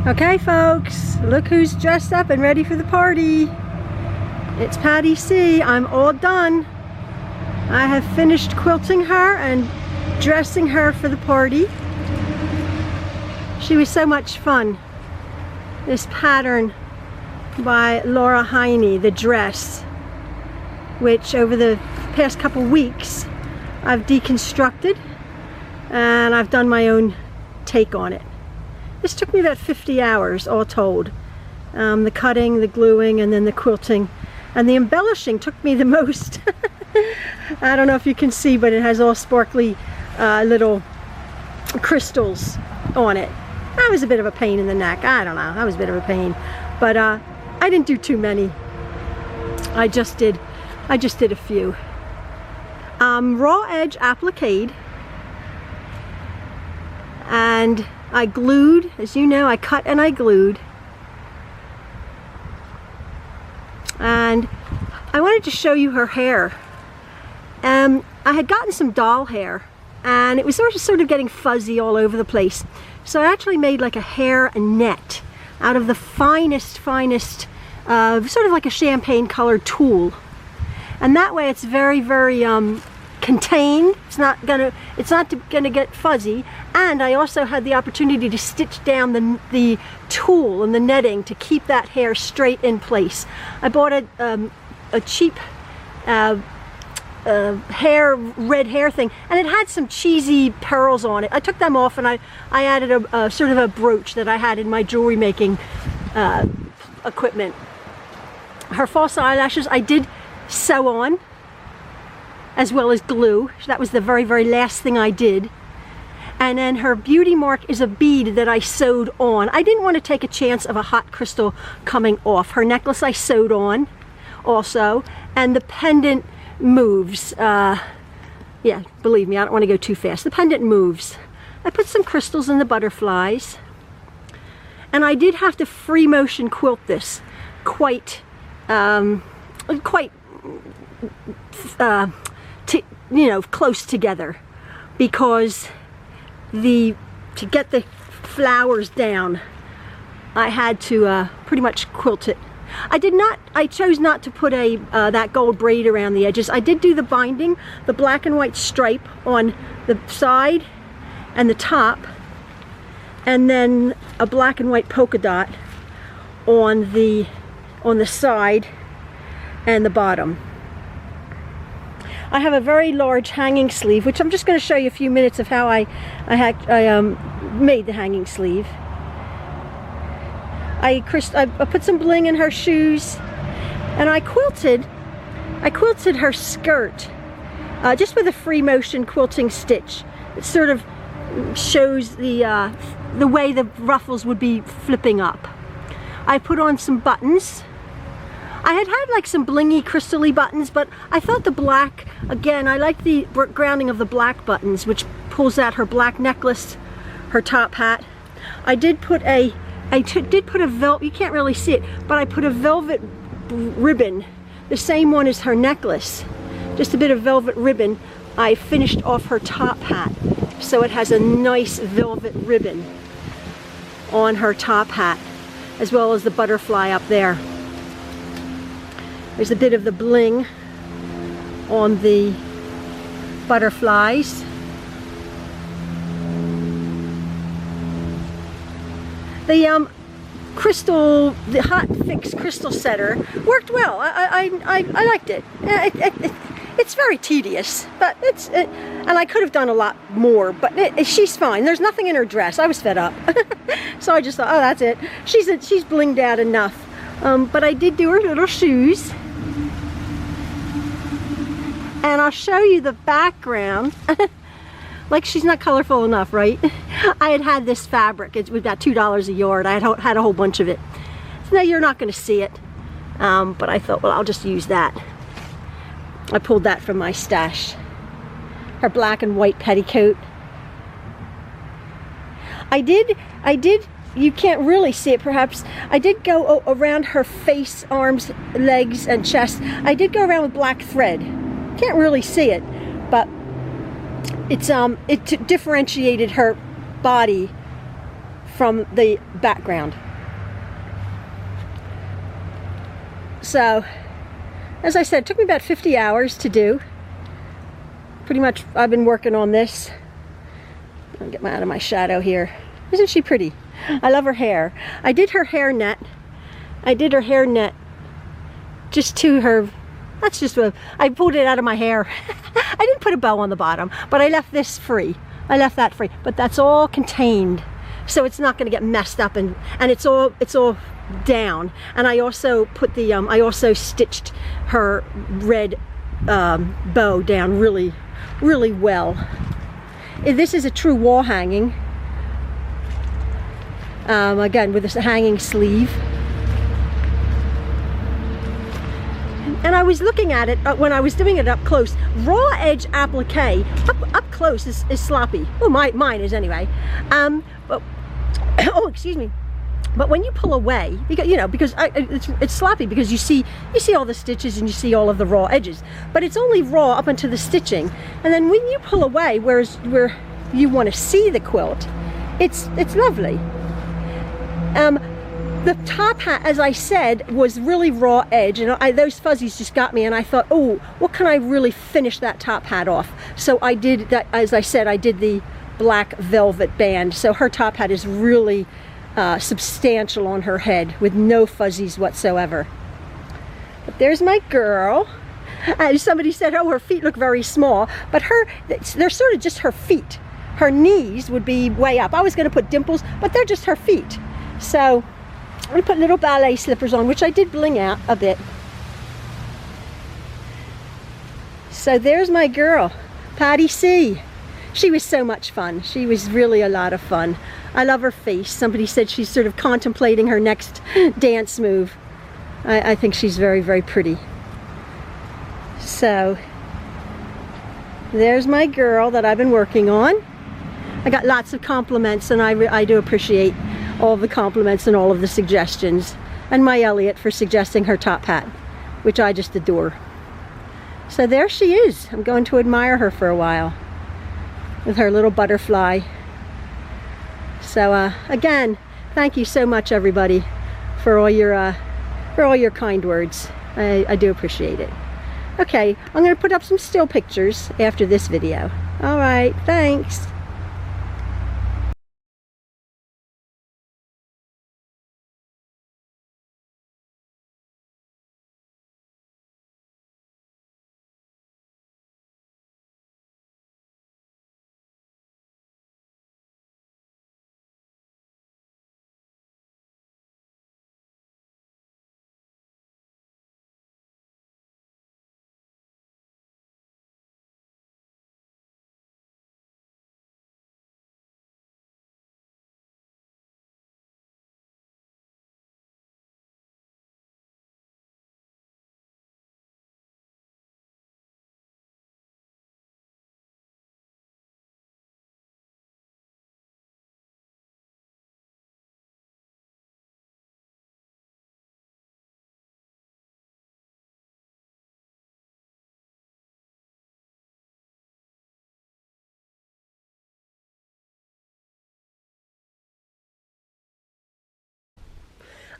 Okay folks, look who's dressed up and ready for the party. It's Patty C. I'm all done. I have finished quilting her and dressing her for the party. She was so much fun. This pattern by Laura Heine, the dress, which over the past couple weeks I've deconstructed and I've done my own take on it. This took me about 50 hours all told. The cutting, the gluing, and then the quilting. And the embellishing took me the most. I don't know if you can see, but it has all sparkly little crystals on it. That was a bit of a pain in the neck. I don't know, that was a bit of a pain. But I didn't do too many. I just did a few. Raw edge applique. And I glued, as you know, I cut and I glued. And I wanted to show you her hair. I had gotten some doll hair and it was sort of getting fuzzy all over the place. So I actually made like a hair net out of the finest, sort of like a champagne colored tulle. And that way it's very, very contained. It's not gonna get fuzzy. And I also had the opportunity to stitch down the tulle and the netting to keep that hair straight in place. I bought a cheap red hair thing, and it had some cheesy pearls on it. I took them off and I added a sort of a brooch that I had in my jewelry making equipment. Her false eyelashes I did sew on, as well as glue. That was the very, very last thing I did. And then her beauty mark is a bead that I sewed on. I didn't want to take a chance of a hot crystal coming off. Her necklace I sewed on also, and the pendant moves. Yeah, believe me, I don't want to go too fast. The pendant moves. I put some crystals in the butterflies, and I did have to free motion quilt this quite you know, close together, because to get the flowers down I had to pretty much quilt it. I chose not to put that gold braid around the edges. I did do the binding, the black and white stripe on the side and the top, and then a black and white polka dot on the side and the bottom. I have a very large hanging sleeve, which I'm just going to show you a few minutes of how I made the hanging sleeve. I put some bling in her shoes, and I quilted her skirt just with a free motion quilting stitch. It sort of shows the way the ruffles would be flipping up. I put on some buttons. I had like some blingy crystally buttons, but I thought the black, again, I like the grounding of the black buttons, which pulls out her black necklace, her top hat. I did put a velvet, you can't really see it, but I put a velvet ribbon, the same one as her necklace, just a bit of velvet ribbon. I finished off her top hat, so it has a nice velvet ribbon on her top hat, as well as the butterfly up there. There's a bit of the bling on the butterflies. The the hot fix crystal setter worked well. I liked it. It's very tedious, but and I could have done a lot more, but she's fine. There's nothing in her dress. I was fed up. So I just thought, oh, that's it. She's blinged out enough. But I did do her little shoes. And I'll show you the background. Like, she's not colorful enough, right? I had this fabric. It was about $2 a yard. I had a whole bunch of it. So now you're not going to see it. But I thought, well, I'll just use that. I pulled that from my stash. Her black and white petticoat. I did, you can't really see it perhaps, I did go around her face, arms, legs, and chest. I did go around with black thread. Can't really see it, but it differentiated her body from the background. So, as I said, it took me about 50 hours to do. Pretty much, I've been working on this. I'll get out of my shadow here. Isn't she pretty? I love her hair. I did her hair net. I did her hair net just to her. That's just what I pulled it out of my hair. I didn't put a bow on the bottom, but I left this free. I left that free, but that's all contained, so it's not going to get messed up, and it's all down. And I also put the I also stitched her red bow down really well. This is a true wall hanging, again with this hanging sleeve. And I was looking at it when I was doing it up close. Raw edge applique up close is sloppy. Well, mine is anyway. But, oh, excuse me. But when you pull away, because it's sloppy, because you see all the stitches and you see all of the raw edges, but it's only raw up until the stitching, and then when you pull away, where you want to see the quilt, it's lovely. The top hat, as I said, was really raw edge, and those fuzzies just got me, and I thought, oh, what can I really finish that top hat off? So I did that. As I said, I did the black velvet band, so her top hat is really substantial on her head with no fuzzies whatsoever. But there's my girl. Somebody said, oh, her feet look very small, but they're sort of just her feet. Her knees would be way up. I was going to put dimples, but they're just her feet. So I'm going to put little ballet slippers on, which I did bling out a bit. So there's my girl, Patty C. She was so much fun. She was really a lot of fun. I love her face. Somebody said she's sort of contemplating her next dance move. I think she's very, very pretty. So there's my girl that I've been working on. I got lots of compliments, and I do appreciate all the compliments and all of the suggestions. And my Elliot for suggesting her top hat, which I just adore. So there she is. I'm going to admire her for a while with her little butterfly. So again, thank you so much, everybody, for all your kind words. I do appreciate it. Okay, I'm going to put up some still pictures after this video. All right, thanks.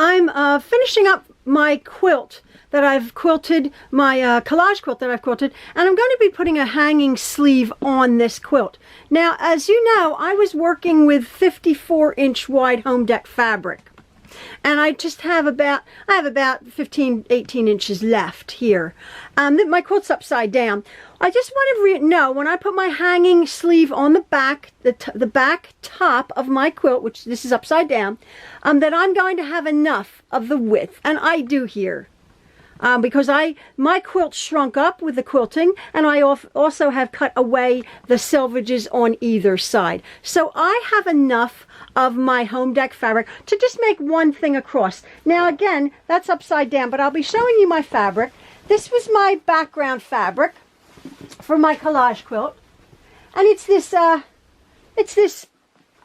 I'm finishing up my quilt that I've quilted, my collage quilt that I've quilted, and I'm going to be putting a hanging sleeve on this quilt. Now, as you know, I was working with 54-inch wide home deck fabric, and I just have about 15, 18 inches left here. My quilt's upside down. I just want to know, when I put my hanging sleeve on the back, the back top of my quilt, which this is upside down, that I'm going to have enough of the width, and I do here. Because my quilt shrunk up with the quilting, and I also have cut away the selvages on either side. So I have enough of my home deck fabric to just make one thing across. Now again, that's upside down, but I'll be showing you my fabric. This was my background fabric for my collage quilt, and it's this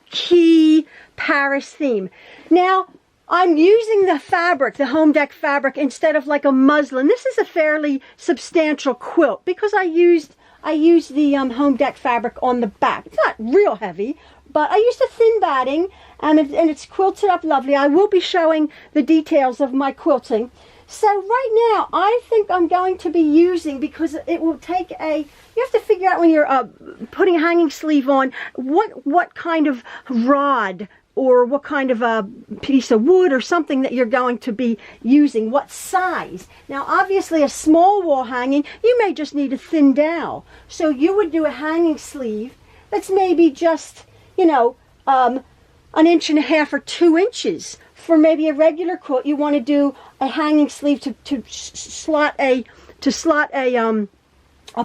key Paris theme. Now I'm using the fabric, the home deck fabric, instead of like a muslin. This is a fairly substantial quilt because I used the home deck fabric on the back. It's not real heavy, but I used a thin batting, and it's quilted up lovely. I will be showing the details of my quilting. So right now, I think I'm going to be using, because it will take you have to figure out when you're putting a hanging sleeve on, what kind of rod or what kind of a piece of wood or something that you're going to be using, what size. Now obviously a small wall hanging, you may just need a thin dowel. So you would do a hanging sleeve that's maybe just, you know, 1.5 inches or 2 inches. For maybe a regular quilt, you want to do a hanging sleeve to slot a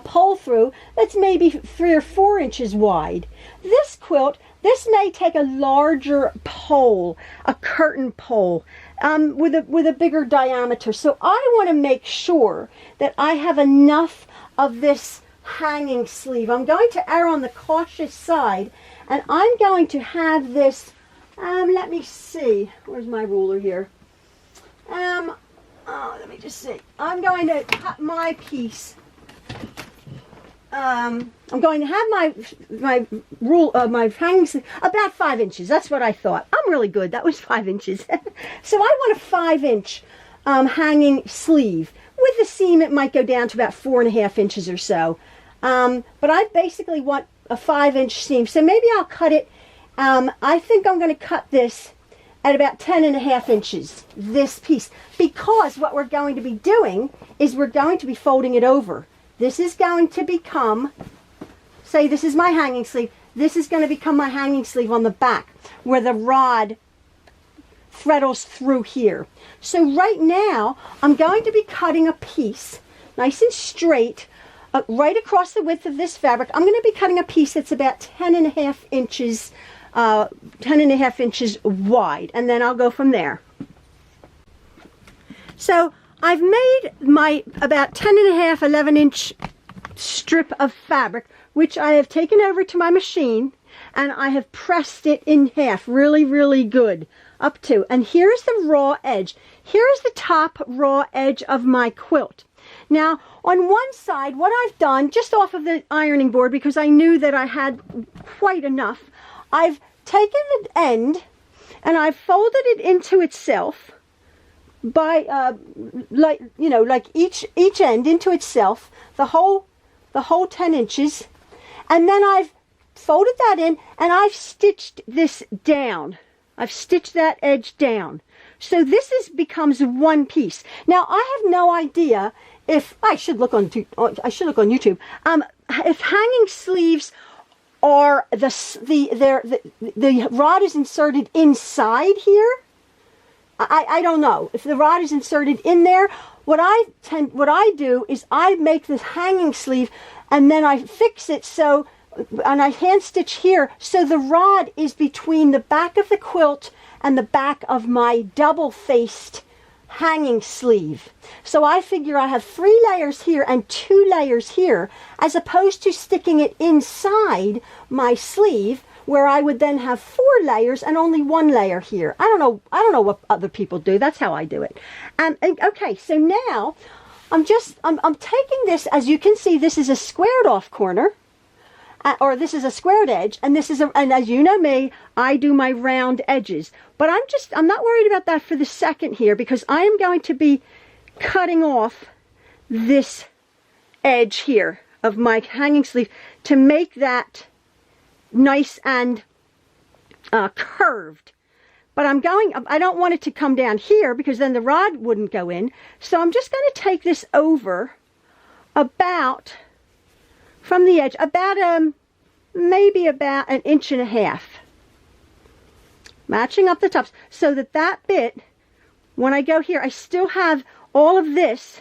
pole through that's maybe 3 or 4 inches wide. This quilt, this may take a larger pole, a curtain pole, with a bigger diameter. So I want to make sure that I have enough of this hanging sleeve. I'm going to err on the cautious side, and I'm going to have this, let me see, where's my ruler here? Let me just see. I'm going to cut my piece. I'm going to have my hanging sleeve about 5 inches. That's what I thought. I'm really good. That was 5 inches. So I want a 5-inch hanging sleeve. With the seam, it might go down to about 4.5 inches or so. But I basically want a 5-inch seam. So maybe I'll cut it. I think I'm going to cut this at about 10.5 inches, this piece, because what we're going to be doing is we're going to be folding it over. This is going to become, say this is my hanging sleeve, this is going to become my hanging sleeve on the back, where the rod threadles through here. So right now, I'm going to be cutting a piece, nice and straight, right across the width of this fabric. I'm going to be cutting a piece that's about 10.5 inches 10.5 inches wide, and then I'll go from there. So I've made my about 10.5, 11-inch strip of fabric, which I have taken over to my machine, and I have pressed it in half really, really good up to. And here's the raw edge. Here's the top raw edge of my quilt. Now, on one side, what I've done, just off of the ironing board, because I knew that I had quite enough, I've taken the end and I've folded it into itself by like each end into itself, the whole 10 inches, and then I've folded that in and I've stitched this down. I've stitched that edge down. So this becomes one piece. Now I have no idea if I should look on YouTube. If hanging sleeves are the rod is inserted inside here. I don't know if the rod is inserted in there. What I do is I make this hanging sleeve and then I fix it so, and I hand stitch here so the rod is between the back of the quilt and the back of my double-faced hanging sleeve. So I figure I have 3 layers here and 2 layers here, as opposed to sticking it inside my sleeve where I would then have 4 layers and only 1 layer here. I don't know what other people do. That's how I do it. And okay, so now I'm taking this, as you can see, this is a squared off corner. Or this is a squared edge, and this is and as you know me, I do my round edges. But I'm not worried about that for the second here, because I am going to be cutting off this edge here of my hanging sleeve to make that nice and curved. But I don't want it to come down here because then the rod wouldn't go in. So I'm just going to take this over about, from the edge, about maybe about 1.5 inches, matching up the tops, so that bit, when I go here, I still have all of this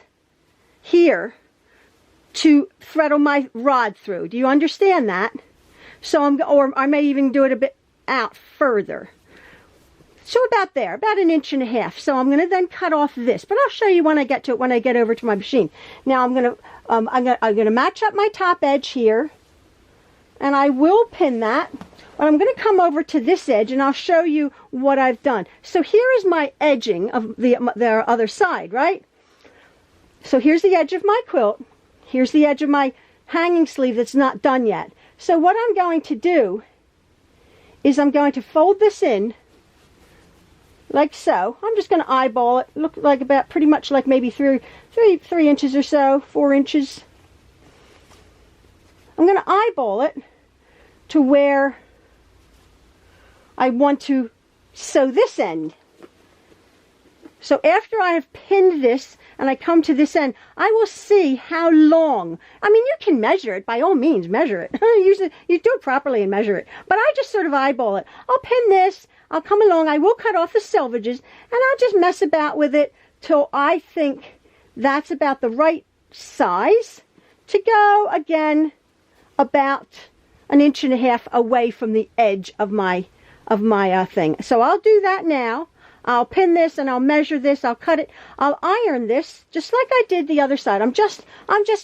here to thread my rod through. Do you understand that? So or I may even do it a bit out further. So about there, about 1.5 inches. So I'm going to then cut off this, but I'll show you when I get to it, when I get over to my machine. Now I'm going to match up my top edge here, and I will pin that. But I'm going to come over to this edge, and I'll show you what I've done. So here is my edging of the other side, right? So here's the edge of my quilt. Here's the edge of my hanging sleeve that's not done yet. So what I'm going to do is I'm going to fold this in like so. I'm just going to eyeball it. Look like about pretty much like maybe 3 inches or so, 4 inches. I'm going to eyeball it to where I want to sew this end. So after I have pinned this and I come to this end, I will see how long. I mean, you can measure it. By all means, measure it. You do it properly and measure it. But I just sort of eyeball it. I'll pin this. I'll come along. I will cut off the selvages. And I'll just mess about with it till I think that's about the right size to go, again, about 1.5 inches away from the edge of my thing. So I'll do that now. I'll pin this and I'll measure this. I'll cut it. I'll iron this just like I did the other side. I'm just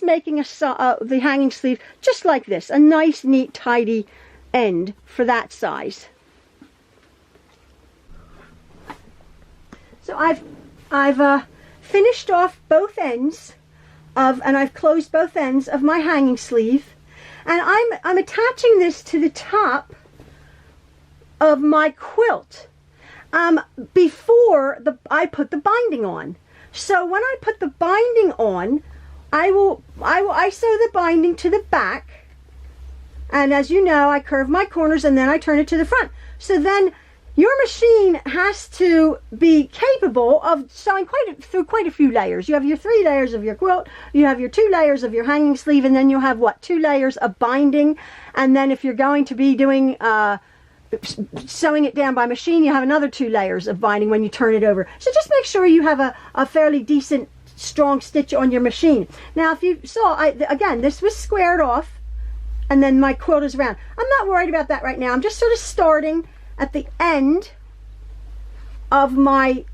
making the hanging sleeve just like this, a nice, neat, tidy end for that size. So I've finished off both ends and I've closed both ends of my hanging sleeve, and I'm attaching this to the top of my quilt. Before I put the binding on. So when I put the binding on, I sew the binding to the back, and as you know, I curve my corners and then I turn it to the front. So then your machine has to be capable of sewing through quite a few layers. You have your 3 layers of your quilt, you have your 2 layers of your hanging sleeve, and then you'll have what, 2 layers of binding. And then if you're going to be doing sewing it down by machine, you have another 2 layers of binding when you turn it over. So just make sure you have a fairly decent strong stitch on your machine. Now if you saw, again, this was squared off and then my quilt is round. I'm not worried about that right now. I'm just sort of starting at the end of my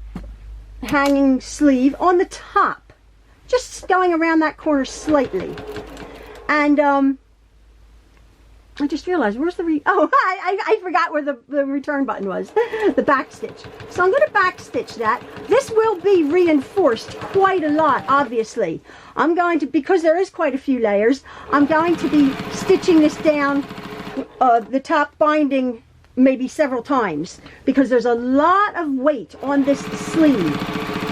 hanging sleeve on the top, just going around that corner slightly. And I just realized, where's the I forgot where the return button was. The back stitch. So I'm going to back stitch that. This will be reinforced quite a lot, obviously. I'm going to, because there is quite a few layers, I'm going to be stitching this down, the top binding, maybe several times, because there's a lot of weight on this sleeve.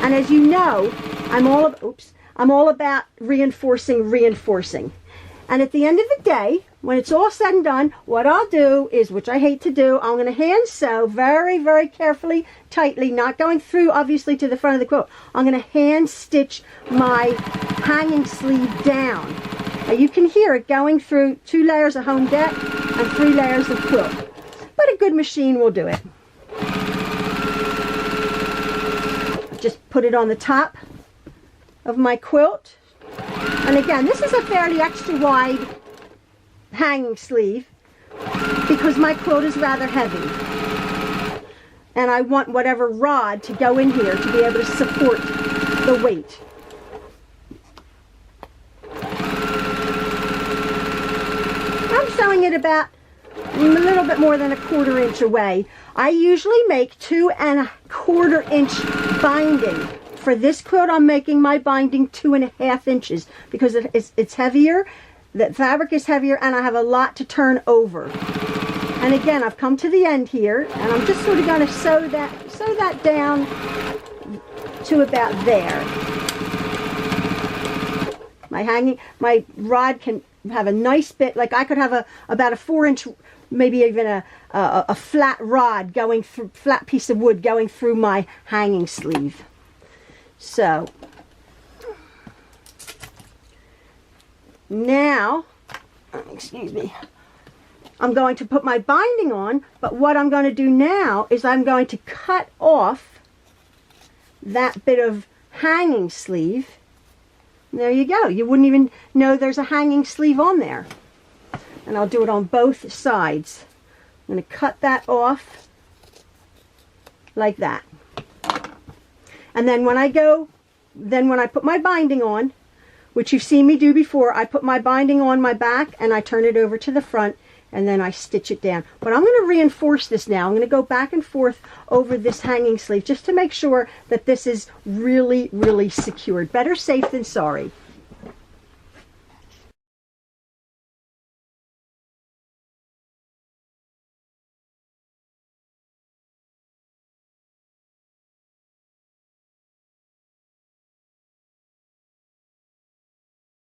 And as you know, I'm all about reinforcing. And at the end of the day, when it's all said and done, what I'll do is, which I hate to do, I'm going to hand sew very, very carefully, tightly, not going through, obviously, to the front of the quilt. I'm going to hand stitch my hanging sleeve down. Now you can hear it going through 2 layers of home deck and 3 layers of quilt. But a good machine will do it. Just put it on the top of my quilt. And again, this is a fairly extra wide hanging sleeve because my quilt is rather heavy. And I want whatever rod to go in here to be able to support the weight. I'm sewing it about a little bit more than 1/4 inch away. I usually make 2 1/4 inch binding. For this quilt, I'm making my binding 2.5 inches because it's heavier, the fabric is heavier, and I have a lot to turn over. And again, I've come to the end here, and I'm just sort of going to sew that down to about there. My rod can have a nice bit, like I could have about a 4 inch, maybe even a flat rod going through, flat piece of wood going through my hanging sleeve. So now, excuse me, I'm going to put my binding on, but what I'm going to do now is I'm going to cut off that bit of hanging sleeve. There you go. You wouldn't even know there's a hanging sleeve on there. And I'll do it on both sides. I'm going to cut that off like that. And then when I put my binding on, which you've seen me do before, I put my binding on my back and I turn it over to the front and then I stitch it down. But I'm going to reinforce this now. I'm going to go back and forth over this hanging sleeve just to make sure that this is really, really secured. Better safe than sorry.